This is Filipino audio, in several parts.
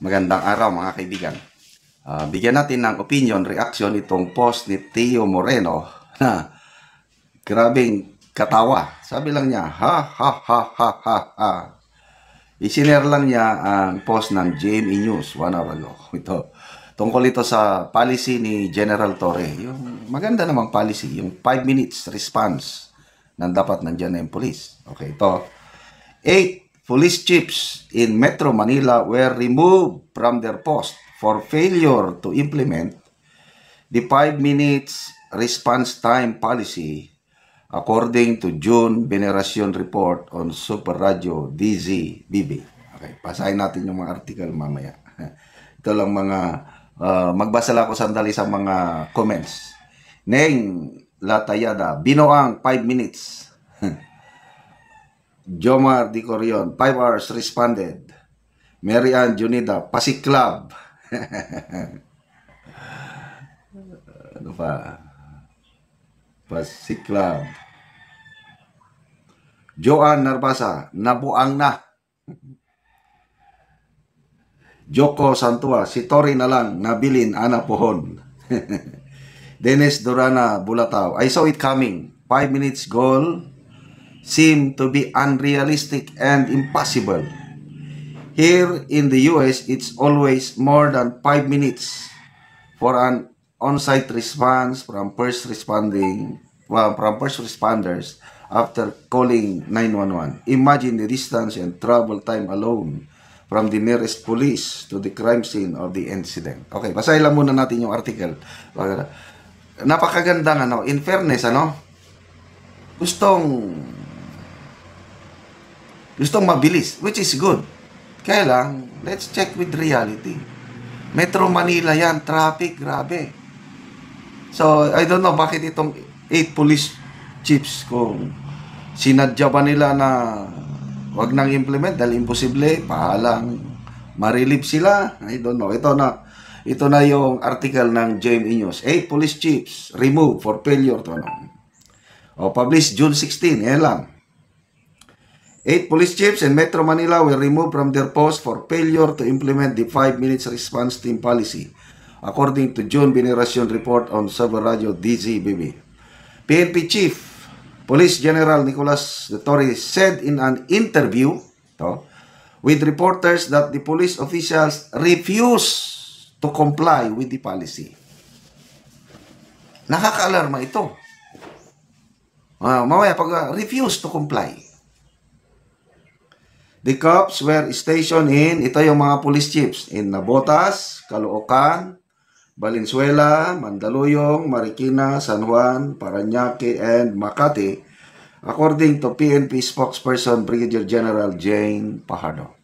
Magandang araw mga kaibigan. Bigyan natin ng opinion, reaction itong post ni Tio Moreno na grabing katawa. Sabi lang niya, ha ha ha ha ha ha. Isinare lang niya ang post ng GMA News 1 hour ago. Tungkol ito sa policy ni General Torre. Yung maganda namang policy, yung 5 minutes response na dapat nandiyan na yung police. Okay, ito. 8 police chiefs in Metro Manila were removed from their post for failure to implement the 5 minutes response time policy according to June Veneracion Report on Super Radio DZBB. Okay, pasahin natin yung mga article mamaya. Ito lang mga, magbasa lang ako sandali sa mga comments. Neng Latayada, Binoang 5 minutes. Jomar Di Corion, 5 hours responded. Mary Ann Junida, Pasiklab. Ano pa? Pasiklab. Joan Narbasa, nabuang na. Joko Santua, si Tori na lang, nabilin, ana pohon. Dennis Durana Bulataw, I saw it coming. 5 minutes goal seem to be unrealistic and impossible. Here in the US, it's always more than 5 minutes for an on-site response from first responders after calling 911. Imagine the distance and travel time alone from the nearest police to the crime scene of the incident. Okay, basahin lang muna natin yung article. Napakagandang in fairness, gustong mabilis, which is good. Kaya lang, let's check with reality. Metro Manila yan, traffic, grabe. So, I don't know bakit itong 8 police chiefs, kung sinadya ba nila na wag nang implement dahil imposible, pahalang marilib sila. I don't know. Ito na yung article ng GMA News. 8 police chiefs removed for failure to published June 16. Yan lang. 8 police chiefs in Metro Manila were removed from their post for failure to implement the 5 minutes response team policy, according to June Veneracion Report on Super Radio DZBB. PNP Chief Police General Nicolas de Torre said in an interview with reporters that the police officials refused to comply with the policy. Nakaka-alarma ito. Mamaya pag refuse to comply. The cops were stationed ito yung mga police chiefs, in Navotas, Caloocan, Valenzuela, Mandaluyong, Marikina, San Juan, Parañaque, and Makati, according to PNP spokesperson Brigadier General Jane Pajardo.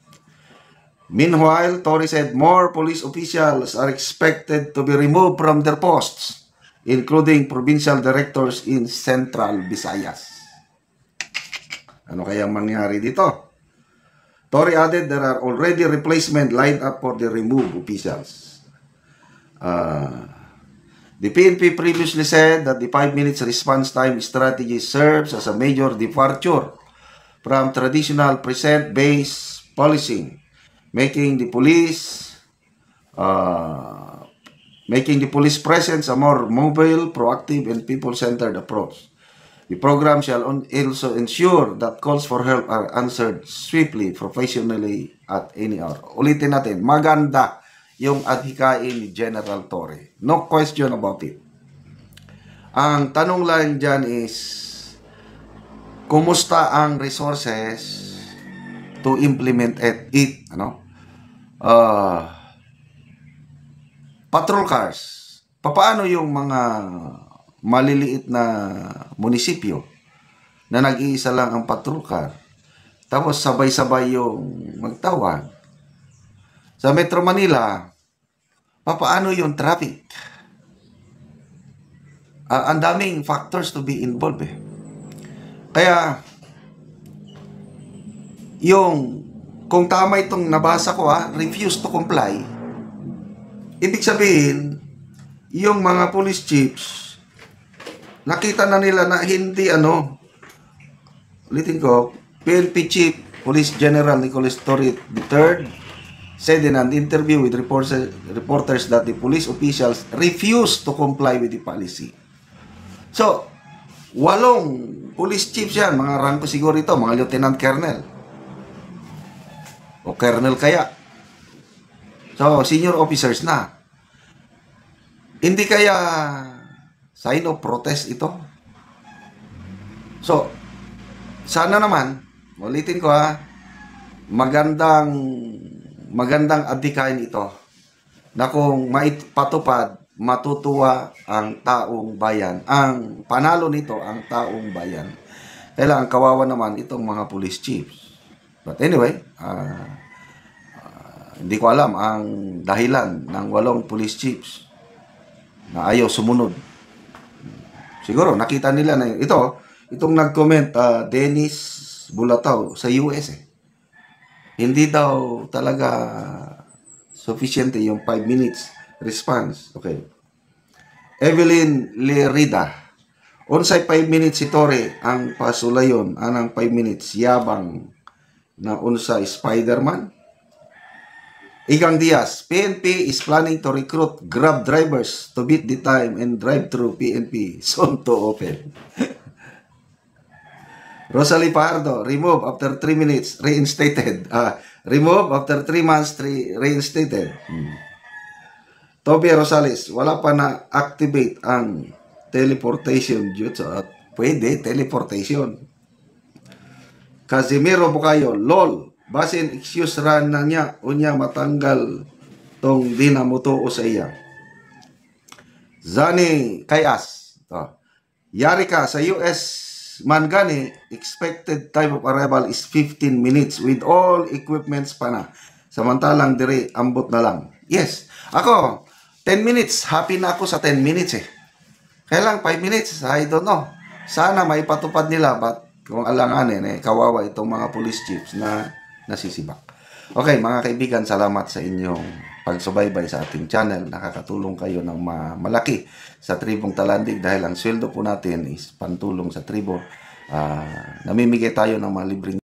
Meanwhile, Torre said more police officials are expected to be removed from their posts, including provincial directors in Central Visayas. Ano kaya mangyari dito? Torre added there are already replacement lined up for the removed officials. The PNP previously said that the 5 minutes response time strategy serves as a major departure from traditional present-based policing, making the police presence a more mobile, proactive, and people-centered approach. The program shall also ensure that calls for help are answered swiftly, professionally, at any hour. Ulitin natin, maganda yung adhikain ni General Torre. No question about it. Ang tanong lang dyan is, kumusta ang resources to implement it? Patrol cars. Paano yung mga maliliit na munisipyo na nag-iisa lang ang patrol car, tapos sabay-sabay yung magtawag? Sa Metro Manila, paano yung traffic? Ang daming factors to be involved Kaya, kung tama itong nabasa ko refuse to comply, ibig sabihin, yung mga police chiefs, nakita na nila na hindi ulitin ko, PNP Chief Police General Nicolas Torre III said in an interview with reporters that the police officials refused to comply with the policy. So, 8 police chiefs yan, mga rangko siguro ito, mga lieutenant colonel. O colonel kaya. So, senior officers na. Hindi kaya sign of protest ito? So, sana naman, ulitin ko magandang adhikain ito na kung maipatupad, matutuwa ang taong bayan. Ang panalo nito, ang taong bayan. Kailangan kawawa naman itong mga police chiefs. But anyway, hindi ko alam ang dahilan ng 8 police chiefs na ayaw sumunod. Siguro, nakita nila na itong nag-comment, Dennis Bulataw sa US Hindi daw talaga sufficiente yung 5 minutes response. Okay. Evelyn Lerida. Unsay 5 minutes si Tore ang pasulayon anang 5 minutes yabang na unsay Spider-Man? Igang Diaz. PNP is planning to recruit Grab drivers to beat the time and drive through PNP soon to open. Rosalie Pardo, remove after 3 minutes, reinstated. Remove after 3 months, reinstated. Toby Rosales, wala pa na activate ang teleportation jutsu at pwede teleportation. Casimiro Bukayo, lol, basin excuse run na niya, unya matanggal tong dinamutuo sa iya. Zani Kayas, yari ka sa US man gani, expected time of arrival is 15 minutes with all equipments pa na. Samantalang dire, ambot na lang. Yes, ako, 10 minutes, happy na ako sa 10 minutes Kailang 5 minutes, I don't know. Sana maipatupad nila, but kung alanganin, kawawa itong mga police chiefs na nasisibak. Okay, mga kaibigan, salamat sa inyong pagsubaybay sa ating channel. Nakakatulong kayo ng malaki sa tribong Talandig dahil ang sweldo po natin is pantulong sa tribo. Namimigay tayo ng mga libreng